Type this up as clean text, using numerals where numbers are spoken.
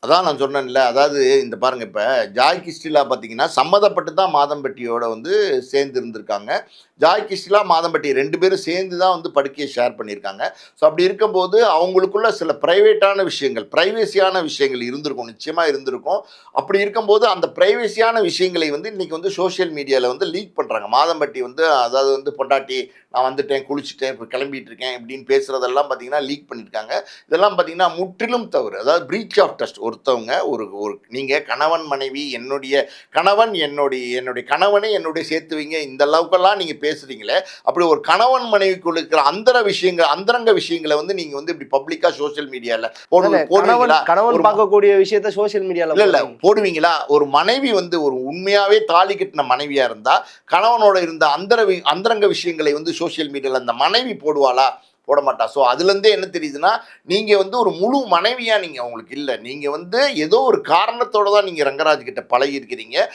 அதான் நான் சொன்னேன்ல. அதாவது இந்த பாருங்க, இப்ப ஜாய் கிஷ்டிலா பார்த்தீங்கன்னா, சம்மதப்பட்டு தான் மாதம்பட்டியோட வந்து சேர்ந்து இருந்திருக்காங்க. ஜாய் கிஷ்டிலா, மாதம்பட்டி 2 பேரும் சேர்ந்து தான் வந்து படுக்கைய ஷேர் பண்ணியிருக்காங்க. ஸோ அப்படி இருக்கும்போது, அவங்களுக்குள்ள சில பிரைவேட்டான விஷயங்கள், பிரைவசியான விஷயங்கள் இருந்திருக்கும். நிச்சயமா இருந்திருக்கும். அப்படி இருக்கும்போது, அந்த பிரைவசியான விஷயங்களை வந்து இன்னைக்கு வந்து சோசியல் மீடியால வந்து லீக் பண்றாங்க. மாதம்பட்டி வந்து அதாவது வந்து பொண்டாட்டி, நான் வந்துட்டேன், குளிச்சுட்டேன், இப்ப கிளம்பிட்டு இருக்கேன் இப்படின்னு பேசுறதெல்லாம் பார்த்தீங்கன்னா, லீக் பண்ணியிருக்காங்க. இதெல்லாம் பார்த்தீங்கன்னா, முற்றிலும் தவறு. அதாவது பிரீச் ஆஃப் ட்ரஸ்ட். ஒருத்தவங்க ஒரு ஒரு நீங்க கணவன், மனைவி, என்னுடைய கணவன், என்னுடைய கணவனை என்னுடைய சேர்த்து வைங்க, இந்த அளவுக்கெல்லாம் நீங்க பேசுறீங்களே, அப்படி ஒரு கணவன் மனைவிக்குள்ள இருக்கிற அந்தரங்க விஷயங்கள வந்து நீங்க வந்து இப்படி பப்ளிக்கா சோசியல் மீடியால கணவன் போடுவீங்களா? கணவன் ஒரு பார்க்கக்கூடிய விஷயத்த சோசியல் மீடியால இல்ல போடுவீங்களா? ஒரு மனைவி வந்து ஒரு உண்மையாவே தாலி கட்டின மனைவியா இருந்தா, கணவனோட இருந்த அந்தரங்க விஷயங்களை வந்து சோசியல் மீடியால அந்த மனைவி போடுவாளா? போட மாட்டா. ஸோ அதுலேருந்தே என்ன தெரியுதுன்னா, நீங்க வந்து ஒரு முழு மனைவியா நீங்க உங்களுக்கு இல்ல. நீங்க வந்து ஏதோ ஒரு காரணத்தோட தான் நீங்க ரங்கராஜ் கிட்ட பழகியிருக்கிறீங்க.